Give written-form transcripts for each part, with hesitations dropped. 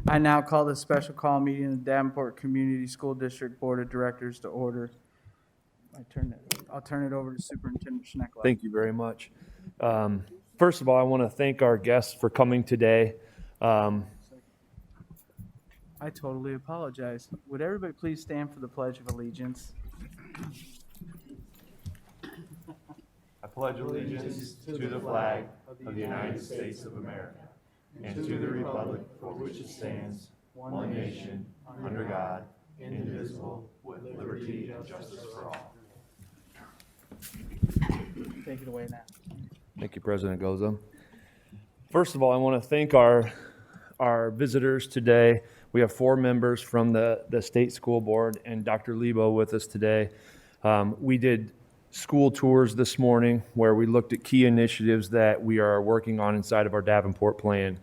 I now call the special call meeting of the Davenport Community School District Board of Directors to order. I'll turn it over to Superintendent Schneckler. Thank you very much. First of all, I want to thank our guests for coming today. I totally apologize. Would everybody please stand for the Pledge of Allegiance? I pledge allegiance to the flag of the United States of America and to the republic for which it stands, one nation, under God, indivisible, with liberty and justice for all. Take it away now. Thank you, President Goza. First of all, I want to thank our visitors today. We have 4 members from the state school board and Dr. Lebo with us today. We did school tours this morning where we looked at key initiatives that we are working on inside of our Davenport plan.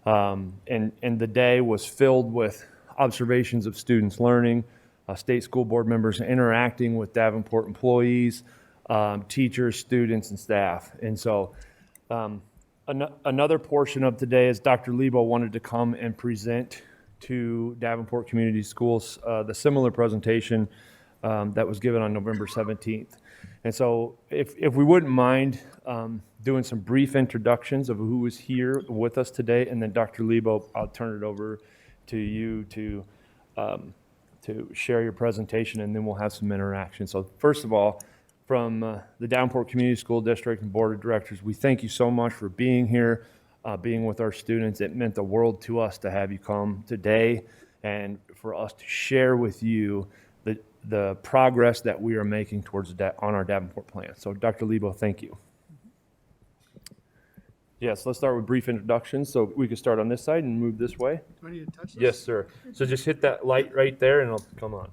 And the day was filled with observations of students learning, state school board members interacting with Davenport employees, teachers, students, and staff. And so another portion of today is Dr. Lebo wanted to come and present to Davenport Community Schools the similar presentation that was given on November 17th. And so if we wouldn't mind doing some brief introductions of who is here with us today, and then Dr. Lebo, I'll turn it over to you to share your presentation, and then we'll have some interaction. So first of all, from the Davenport Community School District and Board of Directors, we thank you so much for being here, being with our students. It meant the world to us to have you come today and for us to share with you the progress that we are making towards on our Davenport plan. So Dr. Lebo, thank you. Yes, let's start with brief introductions. So we can start on this side and move this way. Do I need to touch this? Yes, sir. So just hit that light right there and it'll come on.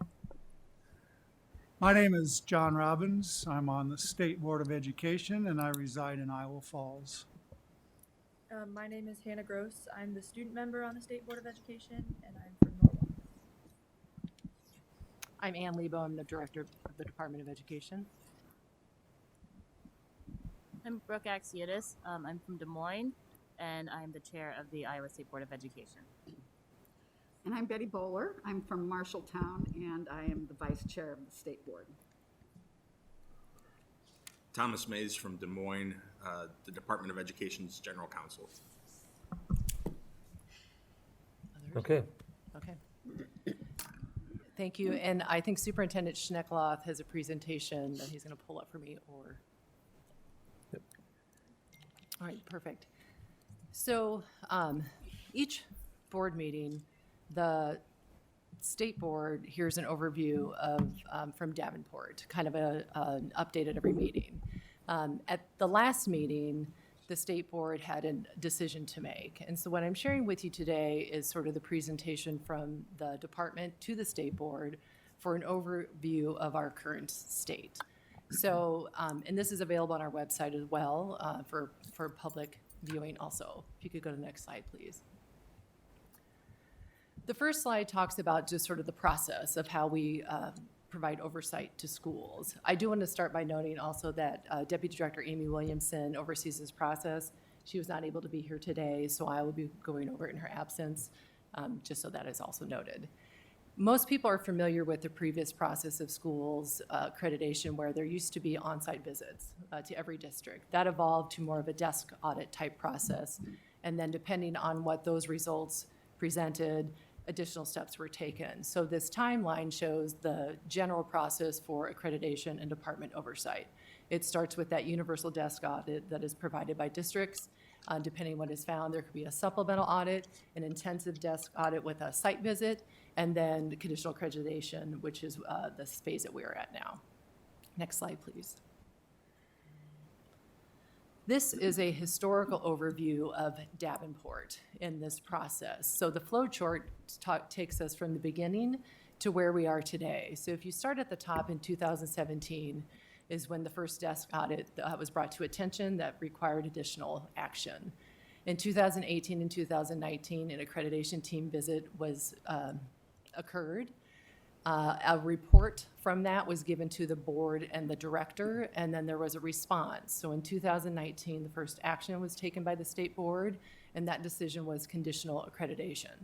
My name is John Robbins. I'm on the State Board of Education and I reside in Iowa Falls. My name is Hannah Gross. I'm the student member on the State Board of Education and I'm from Norwalk. I'm Ann Lebo. I'm the director of the Department of Education. I'm Brooke Axiotis. I'm from Des Moines, and I'm the chair of the Iowa State Board of Education. And I'm Betty Bowler. I'm from Marshalltown, and I am the vice chair of the state board. Thomas Mays from Des Moines, the Department of Education's general counsel. Okay. Okay. Thank you. And I think Superintendent Schneckloth has a presentation that he's going to pull up for me, or. Yep. All right, perfect. So each board meeting, the state board hears an overview of from Davenport, kind of an update at every meeting. At the last meeting, the state board had a decision to make. And so what I'm sharing with you today is sort of the presentation from the department to the state board for an overview of our current state. So, and this is available on our website as well for public viewing also. If you could go to the next slide, please. The first slide talks about just sort of the process of how we provide oversight to schools. I do want to start by noting also that Deputy Director Amy Williamson oversees this process. She was not able to be here today, so I will be going over it in her absence, just so that is also noted. Most people are familiar with the previous process of schools accreditation, where there used to be on-site visits to every district. That evolved to more of a desk audit type process, and then depending on what those results presented, additional steps were taken. So this timeline shows the general process for accreditation and department oversight. It starts with that universal desk audit that is provided by districts. Depending on what is found, there could be a supplemental audit, an intensive desk audit with a site visit, and then the conditional accreditation, which is the phase that we are at now. Next slide, please. This is a historical overview of Davenport in this process. So the flow chart takes us from the beginning to where we are today. So if you start at the top in 2017 is when the first desk audit was brought to attention that required additional action. In 2018 and 2019, an accreditation team visit was occurred. A report from that was given to the board and the director, and then there was a response. So in 2019, the first action was taken by the state board, and that decision was conditional accreditation.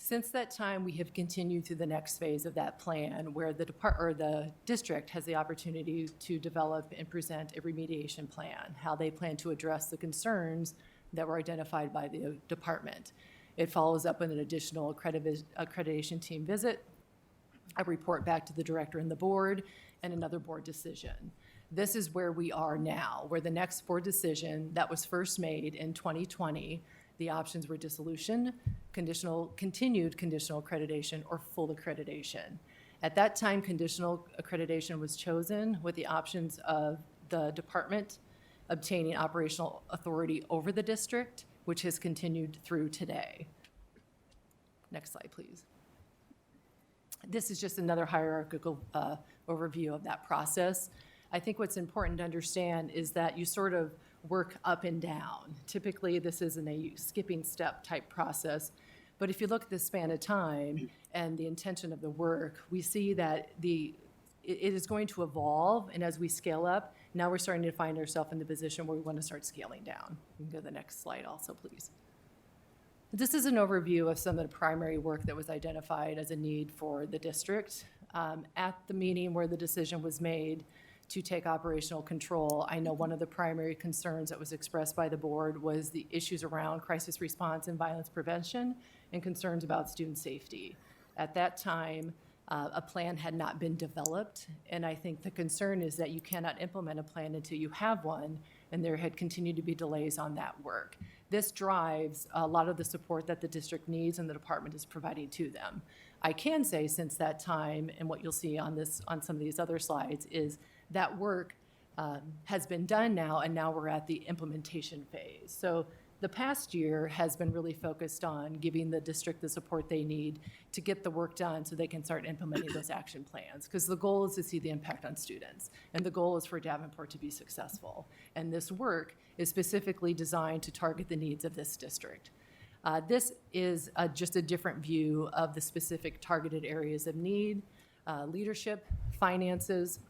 Since that time, we have continued through the next phase of that plan where the district has the opportunity to develop and present a remediation plan, how they plan to address the concerns that were identified by the department. It follows up with an additional accreditation team visit, a report back to the director and the board, and another board decision. This is where we are now, where the next board decision that was first made in 2020, the options were dissolution, continued conditional accreditation, or full accreditation. At that time, conditional accreditation was chosen with the options of the department obtaining operational authority over the district, which has continued through today. Next slide, please. This is just another hierarchical overview of that process. I think what's important to understand is that you sort of work up and down. Typically, this isn't a skipping step type process, but if you look at the span of time and the intention of the work, we see that it is going to evolve, and as we scale up, now we're starting to find ourselves in the position where we want to start scaling down. You can go to the next slide also, please. This is an overview of some of the primary work that was identified as a need for the district. At the meeting where the decision was made to take operational control, I know one of the primary concerns that was expressed by the board was the issues around crisis response and violence prevention and concerns about student safety. At that time, a plan had not been developed, and I think the concern is that you cannot implement a plan until you have one, and there had continued to be delays on that work. This drives a lot of the support that the district needs and the department is providing to them. I can say since that time, and what you'll see on some of these other slides, is that work has been done now, and now we're at the implementation phase. So the past year has been really focused on giving the district the support they need to get the work done so they can start implementing those action plans. Because the goal is to see the impact on students, and the goal is for Davenport to be successful. And this work is specifically designed to target the needs of this district. This is just a different view of the specific targeted areas of need: leadership, finances,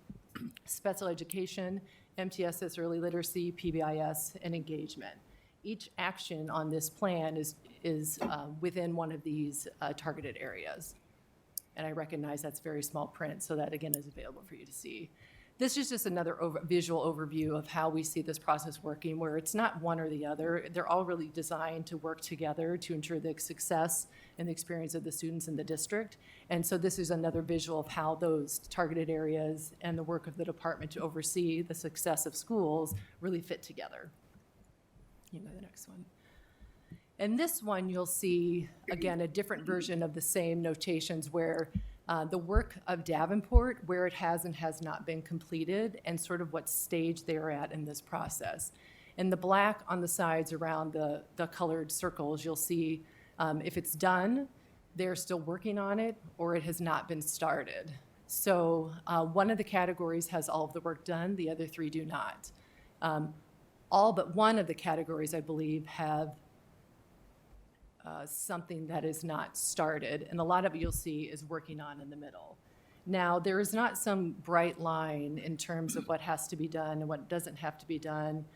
special education, MTSS early literacy, PBIS, and engagement. Each action on this plan is within one of these targeted areas. And I recognize that's very small print, so that again is available for you to see. This is just another visual overview of how we see this process working, where it's not one or the other. They're all really designed to work together to ensure the success and the experience of the students in the district. And so this is another visual of how those targeted areas and the work of the department to oversee the success of schools really fit together. You can go to the next one. And this one, you'll see, again, a different version of the same notations where the work of Davenport, where it has and has not been completed, and sort of what stage they are at in this process. In the black on the sides around the colored circles, you'll see if it's done, they're still working on it, or it has not been started. So one of the categories has all of the work done, the other three do not. All but one of the categories, I believe, have something that is not started, and a lot of it you'll see is working on in the middle. Now, there is not some bright line in terms of what has to be done and what doesn't have to be done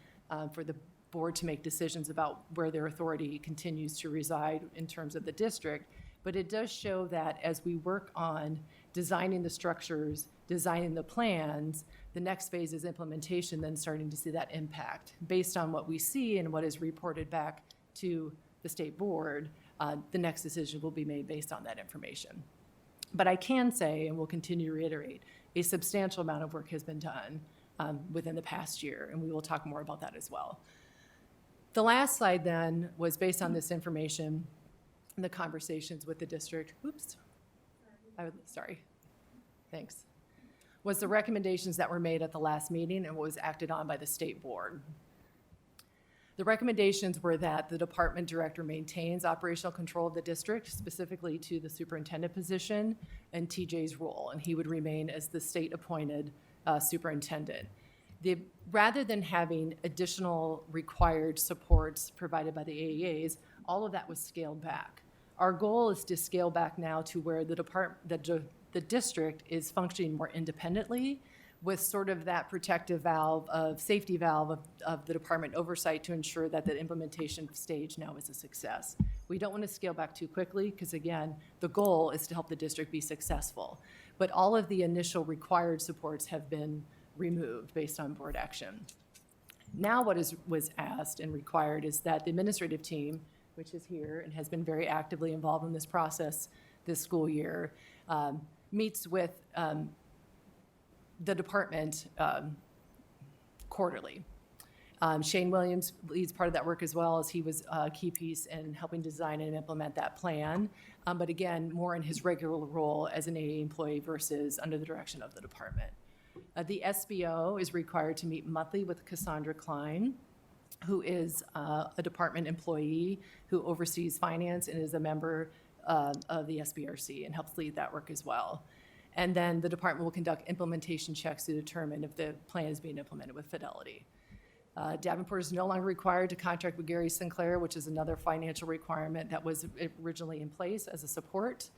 for the board to make decisions about where their authority continues to reside in terms of the district, but it does show that as we work on designing the structures, designing the plans, the next phase is implementation, then starting to see that impact. Based on what we see and what is reported back to the state board, the next decision will be made based on that information. But I can say, and will continue to reiterate, a substantial amount of work has been done within the past year, and we will talk more about that as well. The last slide then was based on this information and the conversations with the district. Oops, sorry, thanks. Was the recommendations that were made at the last meeting and what was acted on by the state board. The recommendations were that the department director maintains operational control of the district, specifically to the superintendent position and TJ's role, and he would remain as the state-appointed superintendent. Rather than having additional required supports provided by the AEAs, all of that was scaled back. Our goal is to scale back now to where the district is functioning more independently, with sort of that protective valve of safety valve of the department oversight to ensure that the implementation stage now is a success. We don't want to scale back too quickly because, again, the goal is to help the district be successful. But all of the initial required supports have been removed based on board action. Now was asked and required is that the administrative team, which is here and has been very actively involved in this process this school year, meets with the department quarterly. Shane Williams leads part of that work as well, as he was a key piece in helping design and implement that plan. But again, more in his regular role as an AE employee versus under the direction of the department. The SBO is required to meet monthly with Cassandra Klein, who is a department employee who oversees finance and is a member of the SBRC and helps lead that work as well. And then the department will conduct implementation checks to determine if the plan is being implemented with fidelity. Davenport is no longer required to contract with Gary Sinclair, which is another financial requirement that was originally in place as a support.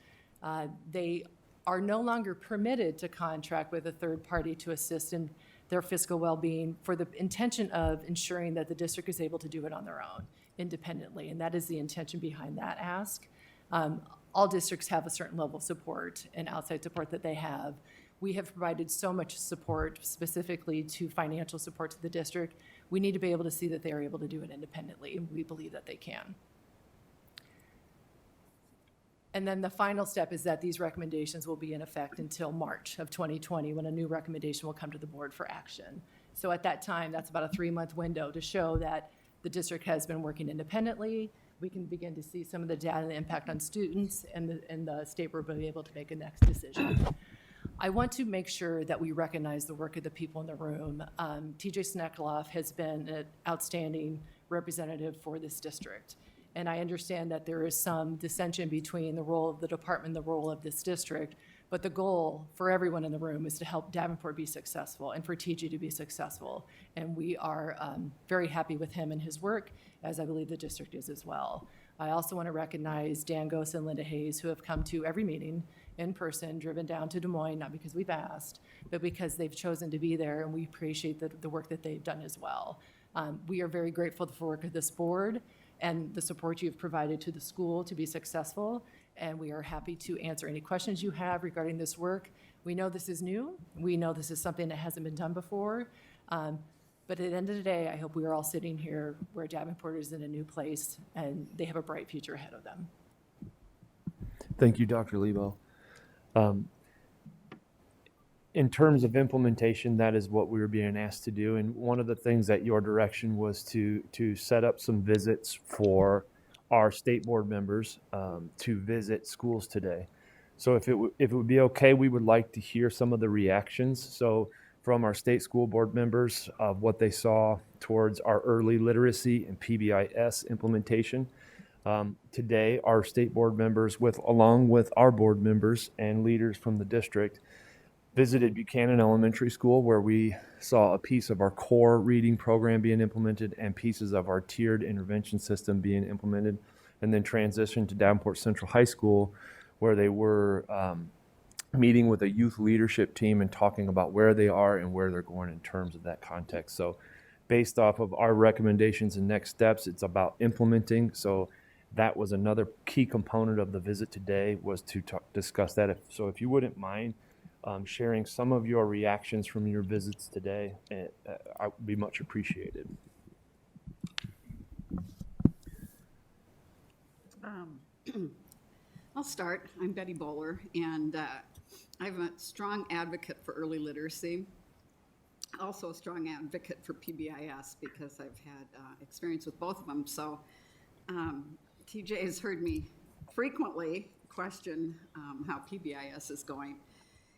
They are no longer permitted to contract with a third party to assist in their fiscal well-being for the intention of ensuring that the district is able to do it on their own independently. And that is the intention behind that ask. All districts have a certain level of support and outside support that they have. We have provided so much support specifically to financial support to the district. We need to be able to see that they are able to do it independently, and we believe that they can. And then the final step is that these recommendations will be in effect until March of 2020, when a new recommendation will come to the board for action. So at that time, that's about a 3-month window to show that the district has been working independently. We can begin to see some of the data and the impact on students, and the state will be able to make a next decision. I want to make sure that we recognize the work of the people in the room. TJ Snekloff has been an outstanding representative for this district. And I understand that there is some dissension between the role of the department and the role of this district, but the goal for everyone in the room is to help Davenport be successful and for TG to be successful. And we are very happy with him and his work, as I believe the district is as well. I also want to recognize Dan Gose and Linda Hayes, who have come to every meeting in person, driven down to Des Moines, not because we've asked, but because they've chosen to be there, and we appreciate the work that they've done as well. We are very grateful for the work of this board and the support you've provided to the school to be successful, and we are happy to answer any questions you have regarding this work. We know this is new. We know this is something that hasn't been done before, but at the end of the day, I hope we are all sitting here where Davenport is in a new place, and they have a bright future ahead of them. Thank you, Dr. Lebo. In terms of implementation, that is what we were being asked to do. And one of the things at your direction was to set up some visits for our state board members to visit schools today. So if it would be okay, we would like to hear some of the reactions. So from our state school board members of what they saw towards our early literacy and PBIS implementation. Today, our state board members, along with our board members and leaders from the district, visited Buchanan Elementary School, where we saw a piece of our core reading program being implemented and pieces of our tiered intervention system being implemented, and then transitioned to Davenport Central High School, where they were meeting with a youth leadership team and talking about where they are and where they're going in terms of that context. So based off of our recommendations and next steps, it's about implementing. So that was another key component of the visit today, was to discuss that. So if you wouldn't mind sharing some of your reactions from your visits today, I would be much appreciated. I'll start. I'm Betty Bowler, and I'm a strong advocate for early literacy. Also a strong advocate for PBIS because I've had experience with both of them. So TJ has heard me frequently question how PBIS is going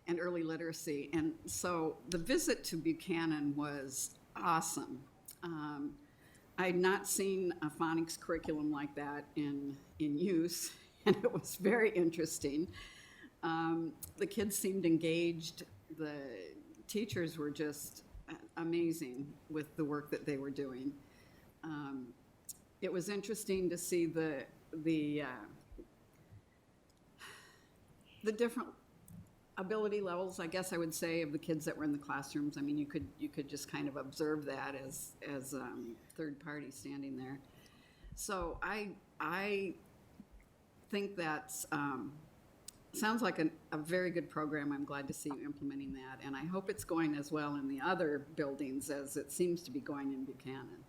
and early literacy. And so the visit to Buchanan was awesome. I had not seen a phonics curriculum like that in use, and it was very interesting. The kids seemed engaged. The teachers were just amazing with the work that they were doing. It was interesting to see the different ability levels, I guess I would say, of the kids that were in the classrooms. I mean, you could just kind of observe that as third party standing there. So I think that's, sounds like a very good program. I'm glad to see you implementing that. And I hope it's going as well in the other buildings as it seems to be going in Buchanan.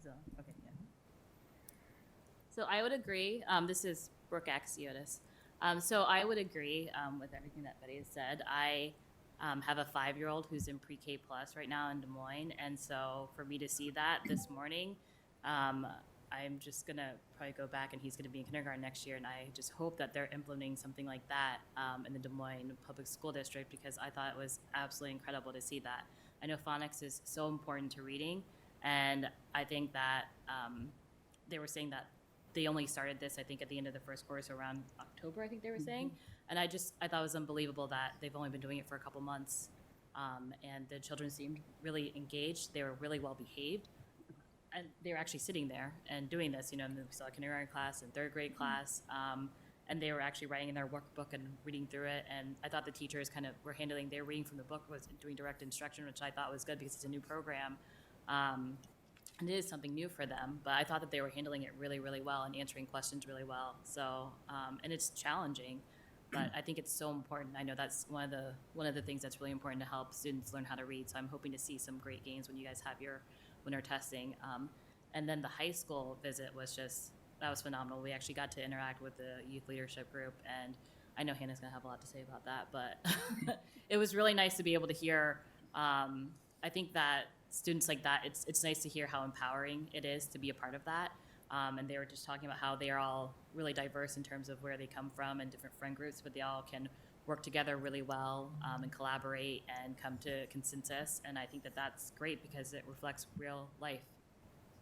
So, okay, yeah. So I would agree. This is Brooke Axiotis. So I would agree with everything that Betty has said. I have a 5-year-old who's in pre-K plus right now in Des Moines, and so for me to see that this morning, I'm just gonna probably go back, and he's gonna be in kindergarten next year, and I just hope that they're implementing something like that in the Des Moines Public School District, because I thought it was absolutely incredible to see that. I know phonics is so important to reading, and I think that they were saying that they only started this, I think, at the end of the first course around October, I think they were saying. And I thought it was unbelievable that they've only been doing it for a couple months. And the children seemed really engaged. They were really well behaved. And they were actually sitting there and doing this, you know, and we saw a kindergarten class and third grade class. And they were actually writing in their workbook and reading through it. And I thought the teachers kind of were handling, they were reading from the book, was doing direct instruction, which I thought was good because it's a new program. And it is something new for them, but I thought that they were handling it really, really well and answering questions really well. So, and it's challenging, but I think it's so important. I know that's one of the things that's really important to help students learn how to read. So I'm hoping to see some great gains when you guys have your winter testing. And then the high school visit was that was phenomenal. We actually got to interact with the youth leadership group, and I know Hannah's gonna have a lot to say about that, but it was really nice to be able to hear. I think that students like that, it's nice to hear how empowering it is to be a part of that. And they were just talking about how they are all really diverse in terms of where they come from and different friend groups, but they all can work together really well and collaborate and come to consensus. And I think that that's great because it reflects real life.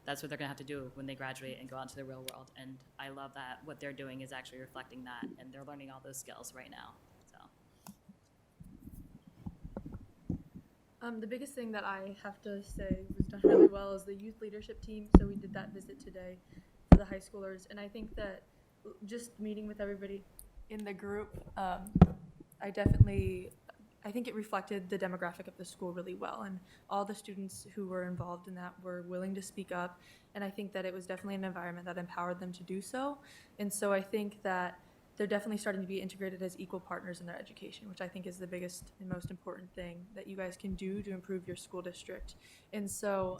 That's what they're gonna have to do when they graduate and go out into the real world. And I love that what they're doing is actually reflecting that, and they're learning all those skills right now. The biggest thing that I have to say was done really well is the youth leadership team. So we did that visit today for the high schoolers, and I think that just meeting with everybody in the group, I think it reflected the demographic of the school really well, and all the students who were involved in that were willing to speak up, and I think that it was definitely an environment that empowered them to do so. And so I think that they're definitely starting to be integrated as equal partners in their education, which I think is the biggest and most important thing that you guys can do to improve your school district. And so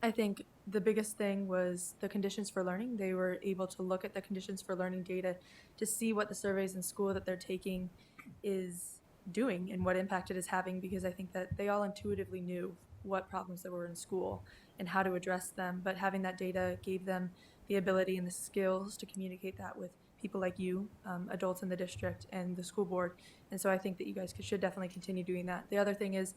I think the biggest thing was the conditions for learning. They were able to look at the conditions for learning data to see what the surveys in school that they're taking is doing and what impact it is having, because I think that they all intuitively knew what problems there were in school and how to address them. But having that data gave them the ability and the skills to communicate that with people like you, adults in the district, and the school board. And so I think that you guys should definitely continue doing that. The other thing is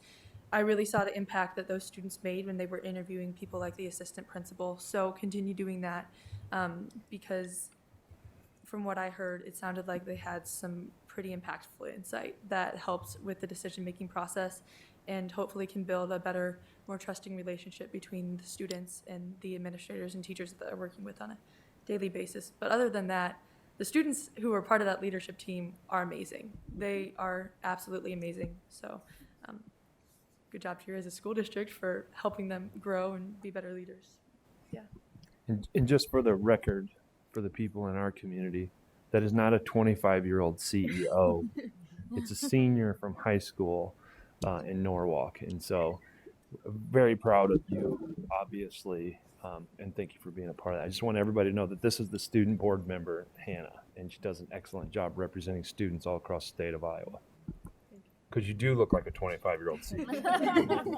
I really saw the impact that those students made when they were interviewing people like the assistant principal. So continue doing that because from what I heard, it sounded like they had some pretty impactful insight that helps with the decision-making process and hopefully can build a better, more trusting relationship between the students and the administrators and teachers that they're working with on a daily basis. But other than that, the students who are part of that leadership team are amazing. They are absolutely amazing. So good job to you as a school district for helping them grow and be better leaders. Yeah. And just for the record, for the people in our community, that is not a 25-year-old CEO. It's a senior from high school in Norwalk. And so very proud of you, obviously, and thank you for being a part of that. I just want everybody to know that this is the student board member, Hannah, and she does an excellent job representing students all across the state of Iowa. Because you do look like a 25-year-old CEO.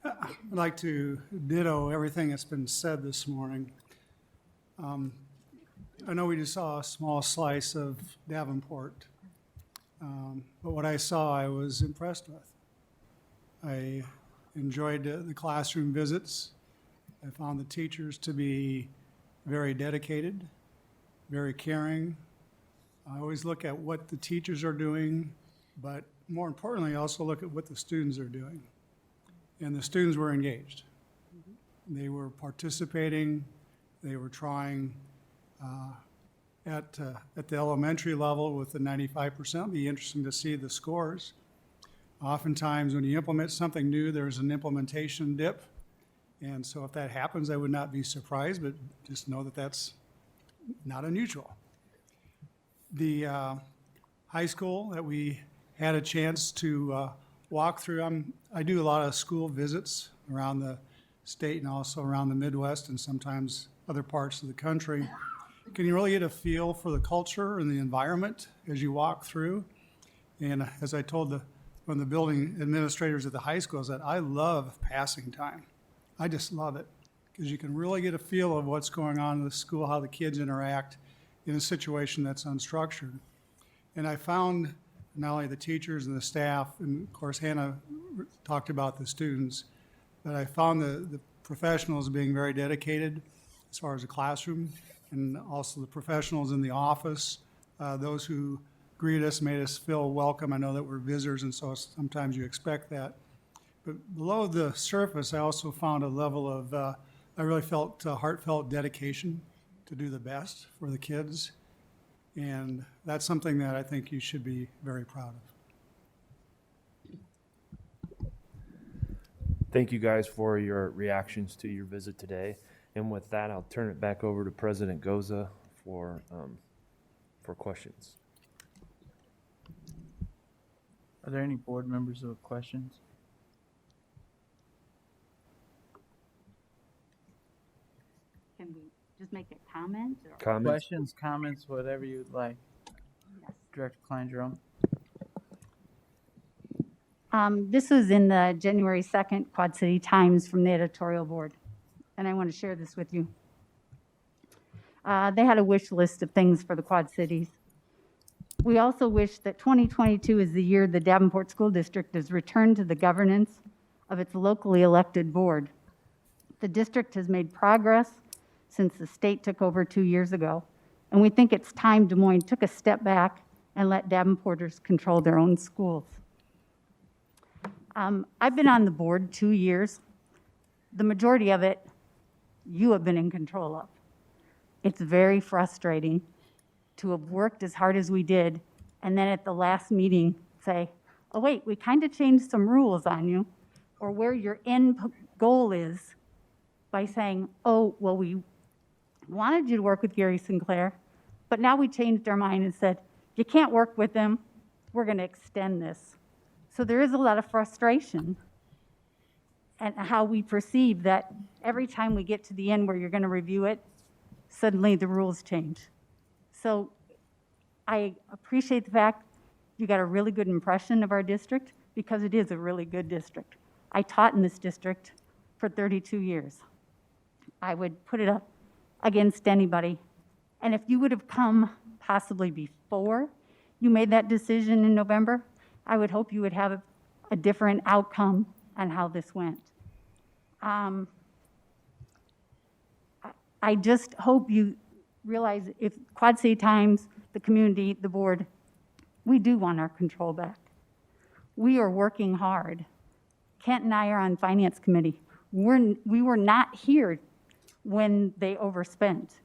I'd like to ditto everything that's been said this morning. I know we just saw a small slice of Davenport, but what I saw I was impressed with. I enjoyed the classroom visits. I found the teachers to be very dedicated, very caring. I always look at what the teachers are doing, but more importantly, I also look at what the students are doing. And the students were engaged. They were participating. They were trying at the elementary level with the 95%. It'd be interesting to see the scores. Oftentimes, when you implement something new, there's an implementation dip. And so if that happens, I would not be surprised, but just know that that's not unusual. The high school that we had a chance to walk through, I do a lot of school visits around the state and also around the Midwest and sometimes other parts of the country. Can you really get a feel for the culture and the environment as you walk through? And as I told one of the building administrators at the high school, is that I love passing time. I just love it because you can really get a feel of what's going on in the school, how the kids interact in a situation that's unstructured. And I found not only the teachers and the staff, and of course Hannah talked about the students, but I found the professionals being very dedicated as far as the classroom, and also the professionals in the office, those who greeted us, made us feel welcome. I know that we're visitors, and so sometimes you expect that. But below the surface, I also found a level of, I really felt heartfelt dedication to do the best for the kids. And that's something that I think you should be very proud of. Thank you guys for your reactions to your visit today. And with that, I'll turn it back over to President Goza for questions. Are there any board members who have questions? Can we just make a comment? Or? Comments? Questions, comments, whatever you'd like. Yes. Director Klein Jerome. This was in the January 2nd Quad City Times from the editorial board, and I want to share this with you. They had a wish list of things for the Quad Cities. We also wish that 2022 is the year the Davenport School District is returned to the governance of its locally elected board. The district has made progress since the state took over 2 years ago, and we think it's time Des Moines took a step back and let Davenporters control their own schools. I've been on the board 2 years. The majority of it, you have been in control of. It's very frustrating to have worked as hard as we did, and then at the last meeting say, oh wait, we kind of changed some rules on you, or where your end goal is by saying, oh, well, we wanted you to work with Gary Sinclair, but now we changed our mind and said, you can't work with them, we're gonna extend this. So there is a lot of frustration and how we perceive that every time we get to the end where you're gonna review it, suddenly the rules change. So I appreciate the fact you got a really good impression of our district because it is a really good district. I taught in this district for 32 years. I would put it up against anybody. And if you would have come possibly before you made that decision in November, I would hope you would have a different outcome on how this went. I just hope you realize if Quad City Times, the community, the board, we do want our control back. We are working hard. Kent and I are on Finance Committee. We were not here when they overspent.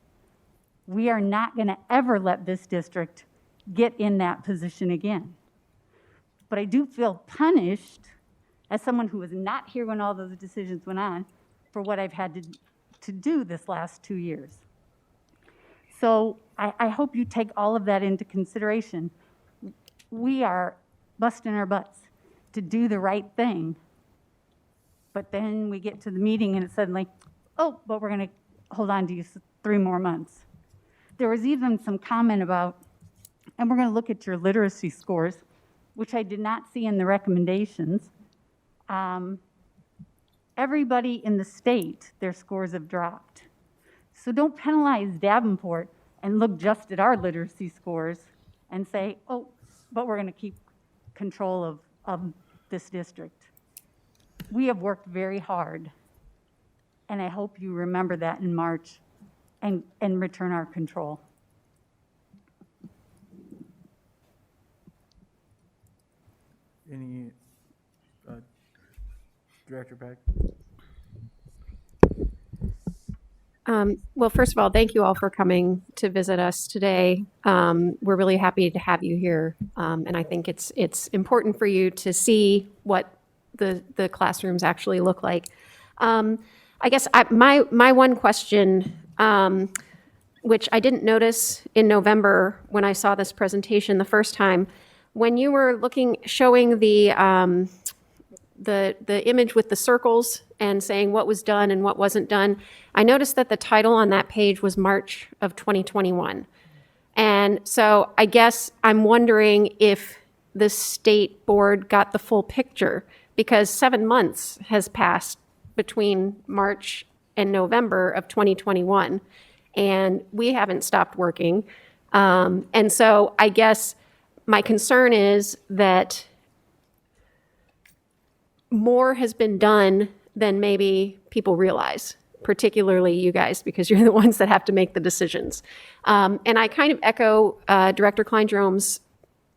We are not going to ever let this district get in that position again. But I do feel punished as someone who was not here when all those decisions went on for what I've had to do this last 2 years. So I hope you take all of that into consideration. We are busting our butts to do the right thing. But then we get to the meeting and it's suddenly, oh, but we're going to hold on to you 3 more months. There was even some comment about, and we're going to look at your literacy scores, which I did not see in the recommendations. Everybody in the state, their scores have dropped. So don't penalize Davenport and look just at our literacy scores and say, oh, but we're going to keep control of this district. We have worked very hard, and I hope you remember that in March and return our control. Any, Director Peck? Well, first of all, thank you all for coming to visit us today. We're really happy to have you here, and I think it's important for you to see what the classrooms actually look like. I guess my one question, which I didn't notice in November when I saw this presentation the first time, when you were showing the image with the circles and saying what was done and what wasn't done, I noticed that the title on that page was March of 2021. And so I guess I'm wondering if the state board got the full picture, because 7 months has passed between March and November of 2021, and we haven't stopped working. And so I guess my concern is that more has been done than maybe people realize, particularly you guys, because you're the ones that have to make the decisions. And I kind of echo Director Klein-Jerome's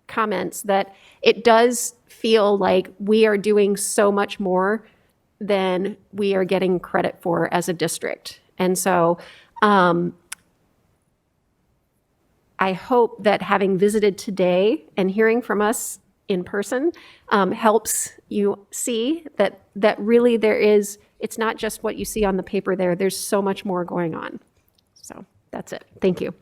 comments that it does feel like we are doing so much more than we are getting credit for as a district. And so I hope that having visited today and hearing from us in person helps you see that really it's not just what you see on the paper there. There's so much more going on. So that's it. Thank you.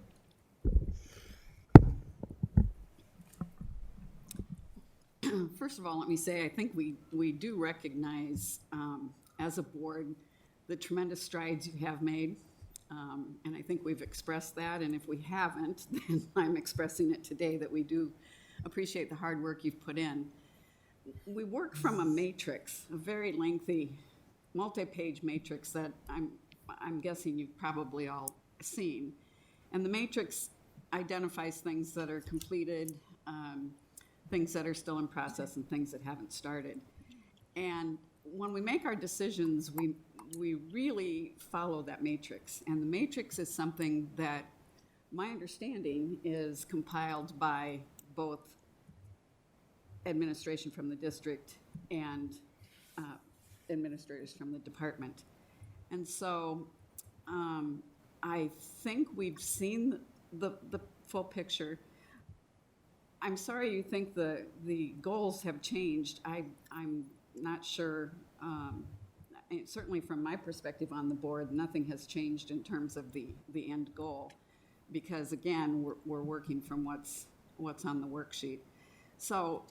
First of all, let me say, I think we do recognize as a board the tremendous strides you have made. And I think we've expressed that. And if we haven't, then I'm expressing it today that we do appreciate the hard work you've put in. We work from a matrix, a very lengthy, multi-page matrix that I'm guessing you've probably all seen. And the matrix identifies things that are completed, things that are still in process, and things that haven't started. And when we make our decisions, we really follow that matrix. And the matrix is something that my understanding is compiled by both administration from the district and administrators from the department. And so I think we've seen the full picture. I'm sorry you think the goals have changed. I'm not sure. Certainly from my perspective on the board, nothing has changed in terms of the end goal, because again, we're working from what's on the worksheet. So,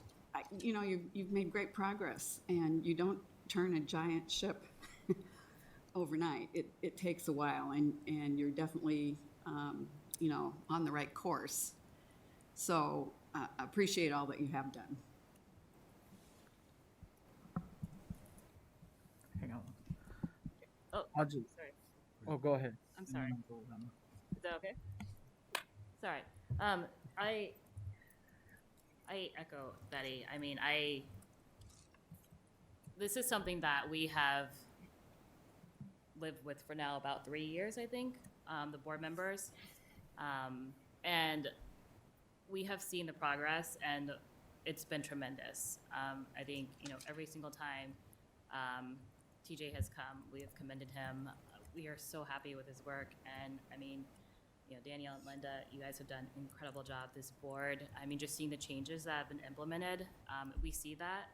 you've made great progress, and you don't turn a giant ship overnight. It takes a while, and you're definitely, on the right course. So, appreciate all that you have done. Hang on. Oh, I'll just, sorry. oh, go ahead. I'm sorry. Is that okay? Sorry. I echo Betty. I mean, this is something that we have lived with for now about 3 years, I think, the board members. And we have seen the progress, and it's been tremendous. I think, every single time TJ has come, we have commended him. We are so happy with his work. And I mean, Danielle and Linda, you guys have done an incredible job, this board. I mean, just seeing the changes that have been implemented, we see that.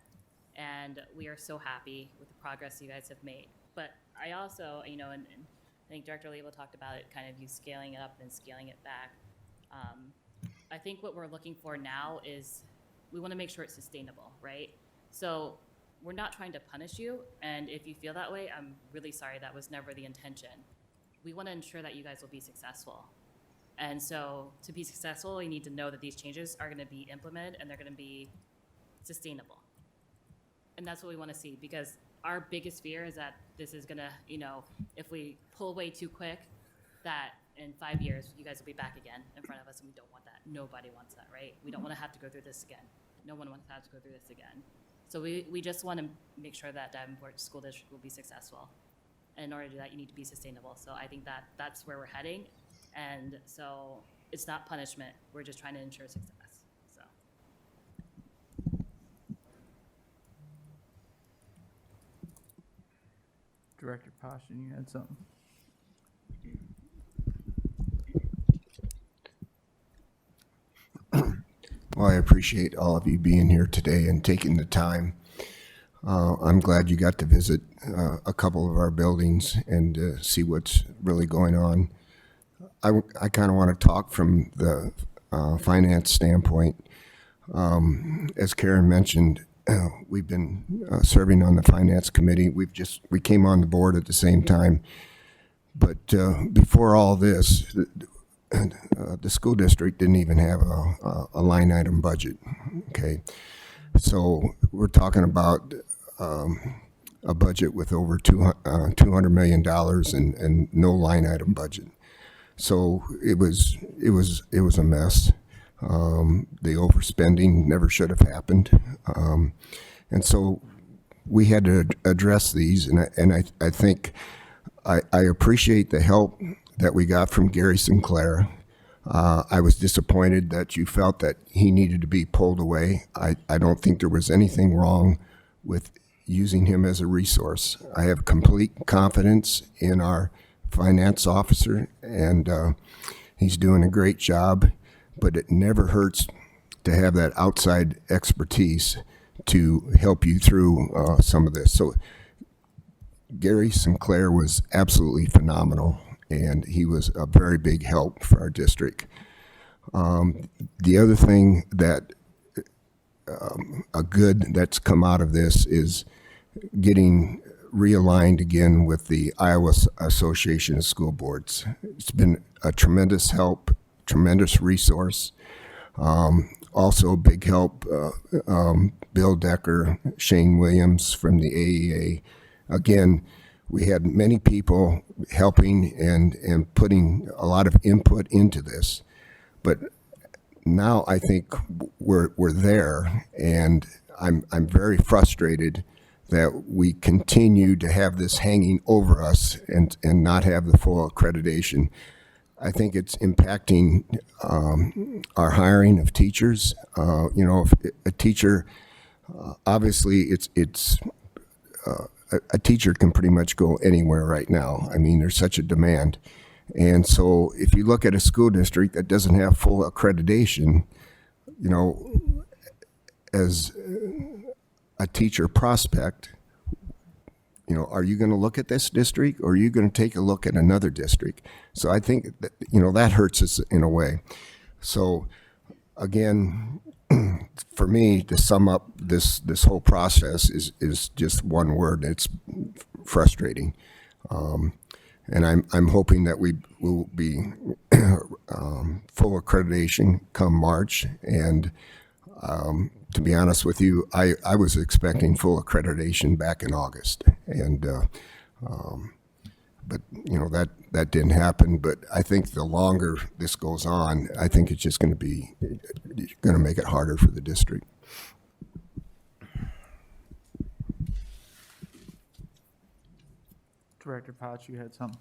And we are so happy with the progress you guys have made. But I also, and I think Director Lebo talked about it, kind of you scaling it up and scaling it back. I think what we're looking for now is we want to make sure it's sustainable, right? So we're not trying to punish you, and if you feel that way, I'm really sorry. That was never the intention. We want to ensure that you guys will be successful. And so to be successful, you need to know that these changes are going to be implemented and they're going to be sustainable. And that's what we want to see, because our biggest fear is that this is going to, if we pull away too quick, that in 5 years, you guys will be back again in front of us, and we don't want that. Nobody wants that, right? We don't want to have to go through this again. No one wants to have to go through this again. So we just want to make sure that Davenport School District will be successful. And in order to do that, you need to be sustainable. So I think that's where we're heading. And so it's not punishment. We're just trying to ensure success. So. Director Poston, you had something? Well, I appreciate all of you being here today and taking the time. I'm glad you got to visit a couple of our buildings and see what's really going on. I kind of want to talk from the finance standpoint. As Karen mentioned, we've been serving on the finance committee. We came on the board at the same time. But before all this, the school district didn't even have a line item budget, okay? So we're talking about a budget with over $200 million and no line item budget. So it was a mess. The overspending never should have happened. And so we had to address these, and I think I appreciate the help that we got from Gary Sinclair. I was disappointed that you felt that he needed to be pulled away. I don't think there was anything wrong with using him as a resource. I have complete confidence in our finance officer, and he's doing a great job, but it never hurts to have that outside expertise to help you through some of this. So Gary Sinclair was absolutely phenomenal, and he was a very big help for our district. The other thing that a good that's come out of this is getting realigned again with the Iowa Association of School Boards. It's been a tremendous help, tremendous resource. Also a big help, Bill Decker, Shane Williams from the AEA. Again, we had many people helping and putting a lot of input into this, but now I think we're there, and I'm very frustrated that we continue to have this hanging over us and not have the full accreditation. I think it's impacting our hiring of teachers. If a teacher, obviously, it's a teacher can pretty much go anywhere right now. I mean, there's such a demand. And so if you look at a school district that doesn't have full accreditation, as a teacher prospect, are you going to look at this district, or are you going to take a look at another district? So I think that, that hurts us in a way. So again, for me, to sum up this whole process is just one word. It's frustrating. And I'm hoping that we will be full accreditation come March. And to be honest with you, I was expecting full accreditation back in August, and but that didn't happen. But I think the longer this goes on, I think it's just going to make it harder for the district. Director Pouch, you had something.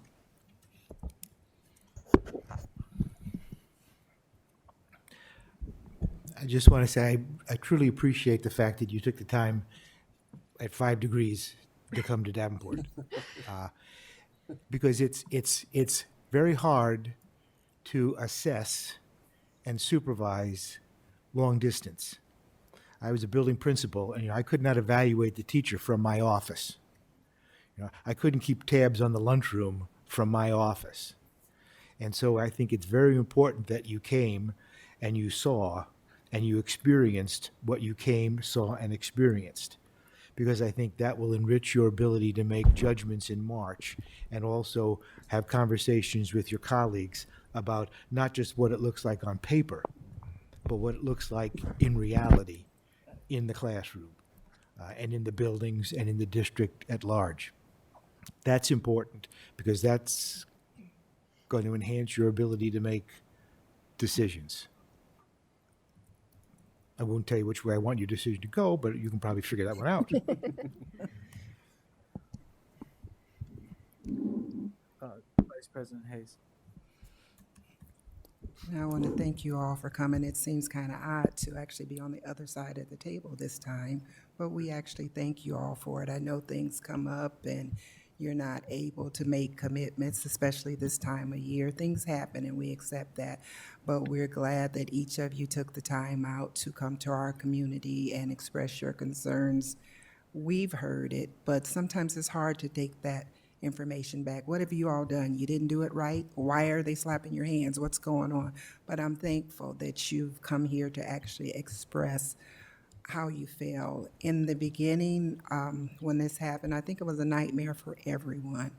I just want to say I truly appreciate the fact that you took the time at 5 degrees to come to Davenport, because it's very hard to assess and supervise long distance. I was a building principal, and I could not evaluate the teacher from my office. I couldn't keep tabs on the lunchroom from my office. And so I think it's very important that you came and you saw and you experienced what you came, saw, and experienced, because I think that will enrich your ability to make judgments in March and also have conversations with your colleagues about not just what it looks like on paper, but what it looks like in reality in the classroom and in the buildings and in the district at large. That's important, because that's going to enhance your ability to make decisions. I won't tell you which way I want your decision to go, but you can probably figure that one out. Vice President Hayes. I want to thank you all for coming. It seems kind of odd to actually be on the other side of the table this time, but we actually thank you all for it. I know things come up and you're not able to make commitments, especially this time of year. Things happen and we accept that. But we're glad that each of you took the time out to come to our community and express your concerns. We've heard it, but sometimes it's hard to take that information back. What have you all done? You didn't do it right? Why are they slapping your hands? What's going on? But I'm thankful that you've come here to actually express how you feel. In the beginning, when this happened, I think it was a nightmare for everyone.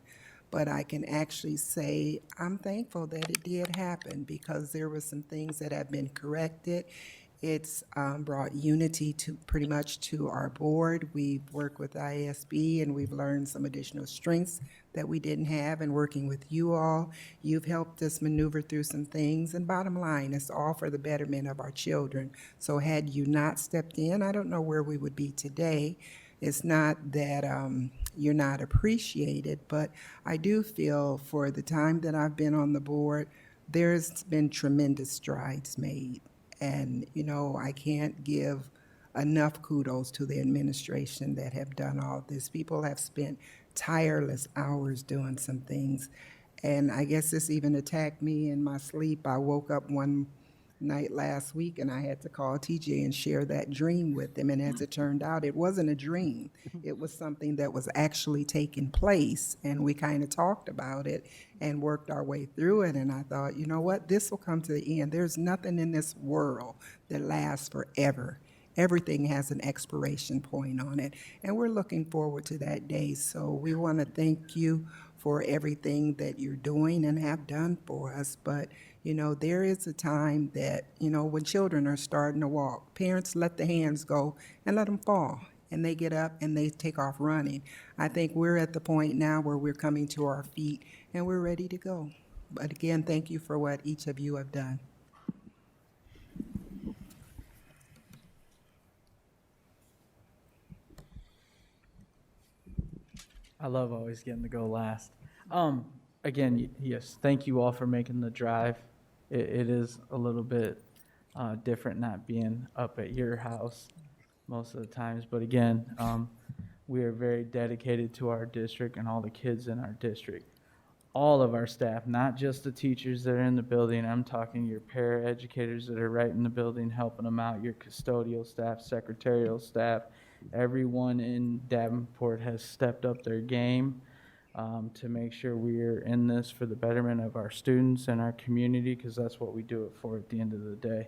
But I can actually say I'm thankful that it did happen because there were some things that have been corrected. It's brought unity to pretty much to our board. We've worked with ISB and we've learned some additional strengths that we didn't have in working with you all. You've helped us maneuver through some things, and bottom line, it's all for the betterment of our children. So had you not stepped in, I don't know where we would be today. It's not that you're not appreciated, but I do feel for the time that I've been on the board, there's been tremendous strides made. And, you know, I can't give enough kudos to the administration that have done all this. People have spent tireless hours doing some things. And I guess this even attacked me in my sleep. I woke up one night last week and I had to call TJ and share that dream with him. And as it turned out, it wasn't a dream. It was something that was actually taking place. And we kind of talked about it and worked our way through it. And I thought, you know what, this will come to the end. There's nothing in this world that lasts forever. Everything has an expiration point on it. And we're looking forward to that day. So we want to thank you for everything that you're doing and have done for us. But, you know, there is a time that, you know, when children are starting to walk, parents let the hands go and let them fall. And they get up and they take off running. I think we're at the point now where we're coming to our feet and we're ready to go. But again, thank you for what each of you have done. I love always getting to go last. Again, yes, thank you all for making the drive. It is a little bit different not being up at your house most of the times. But again, we are very dedicated to our district and all the kids in our district. All of our staff, not just the teachers that are in the building. I'm talking your paraeducators that are right in the building helping them out, your custodial staff, secretarial staff. Everyone in Davenport has stepped up their game to make sure we are in this for the betterment of our students and our community, because that's what we do it for at the end of the day.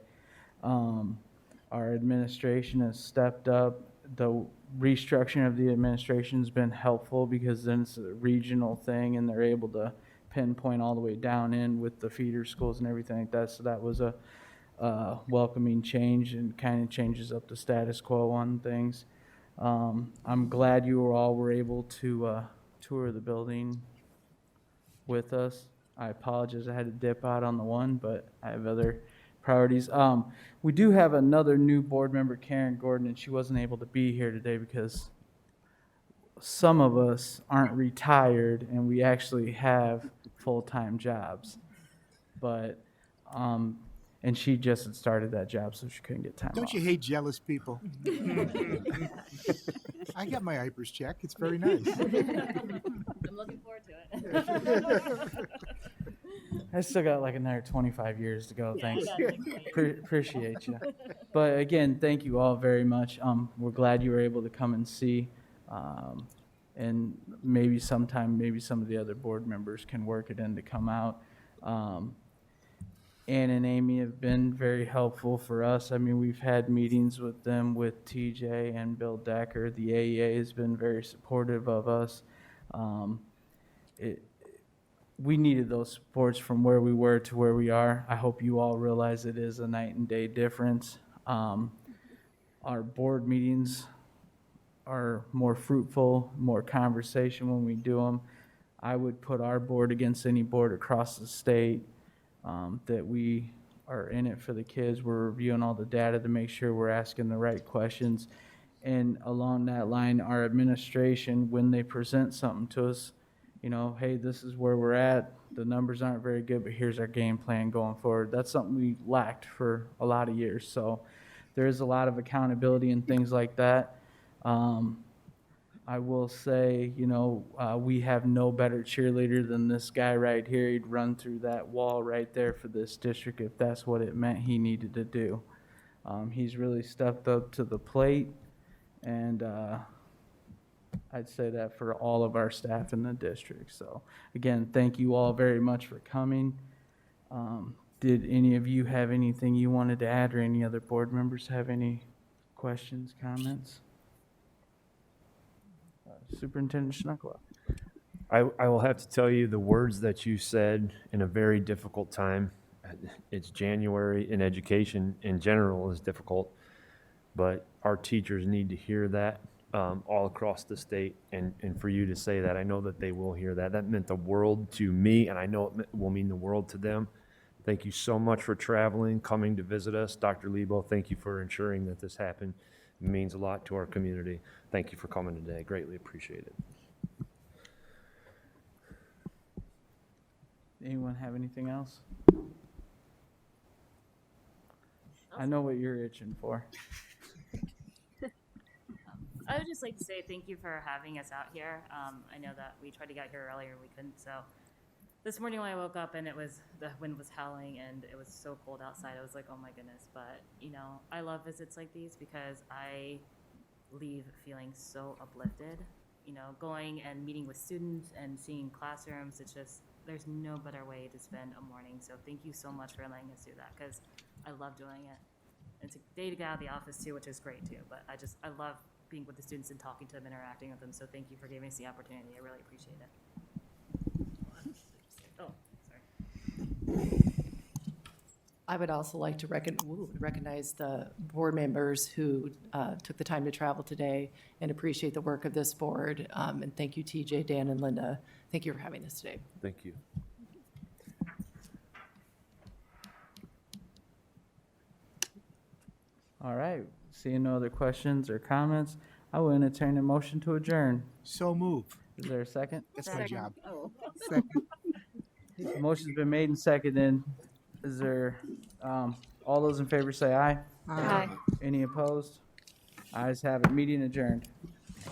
Our administration has stepped up. The restructuring of the administration has been helpful because then it's a regional thing and they're able to pinpoint all the way down in with the feeder schools and everything like that. So that was a welcoming change and kind of changes up the status quo on things. I'm glad you all were able to tour the building with us. I apologize I had to dip out on the one, but I have other priorities. We do have another new board member, Karen Gordon, and she wasn't able to be here today because some of us aren't retired and we actually have full-time jobs. But and she just had started that job, so she couldn't get time Don't off. you hate jealous people? I got my IPERS check. It's very nice. I'm looking forward to it. I still got like another 25 years to go. Thanks. Yeah, Appreciate you. But again, thank you all very much. We're glad you were able to come and see. And maybe sometime, maybe some of the other board members can work it in to come out. Ann and Amy have been very helpful for us. I mean, we've had meetings with them, with TJ and Bill Decker. The AEA has been very supportive of us. We needed those supports from where we were to where we are. I hope you all realize it is a night and day difference. Our board meetings are more fruitful, more conversation when we do them. I would put our board against any board across the state. That we are in it for the kids. We're reviewing all the data to make sure we're asking the right questions. And along that line, our administration, when they present something to us, you know, hey, this is where we're at. The numbers aren't very good, but here's our game plan going forward. That's something we lacked for a lot of years. So there is a lot of accountability and things like that. I will say, we have no better cheerleader than this guy right here. He'd run through that wall right there for this district if that's what it meant he needed to do. He's really stepped up to the plate, and I'd say that for all of our staff in the district. So again, thank you all very much for coming. Did any of you have anything you wanted to add, or any other board members have any questions, comments? Superintendent Schnuckler. I will have to tell you, the words that you said in a very difficult time. It's January, and education in general is difficult, but our teachers need to hear that all across the state, and for you to say that, I know that they will hear that. That meant the world to me, and I know it will mean the world to them. Thank you so much for traveling, coming to visit us. Dr. Lebo, thank you for ensuring that this happened. It means a lot to our community. Thank you for coming today. Greatly appreciate it. Anyone have anything else? I know what you're itching for. I would just like to say thank you for having us out here. I know that we tried to get here earlier, we couldn't, so this morning when I woke up and the wind was howling and it was so cold outside, I was like, oh my goodness. But, I love visits like these because I leave feeling so uplifted. Going and meeting with students and seeing classrooms, it's just, there's no better way to spend a morning. So thank you so much for letting us do that, because I love doing it. It's a day to get out of the office too, which is great too, but I love being with the students and talking to them, interacting with them. So thank you for giving us the opportunity. I really appreciate it. Oh, sorry. I would also like to recognize the board members who took the time to travel today and appreciate the work of this board. And thank you, TJ, Dan, and Linda. Thank you for having us today. Thank you. All right, seeing no other questions or comments, I will entertain a motion to adjourn. So move. Is there a second? That's my job. Second. Motion's been made and seconded. Is there, all those in favor say aye. Aye. Any opposed? Ayes have it. Meeting adjourned.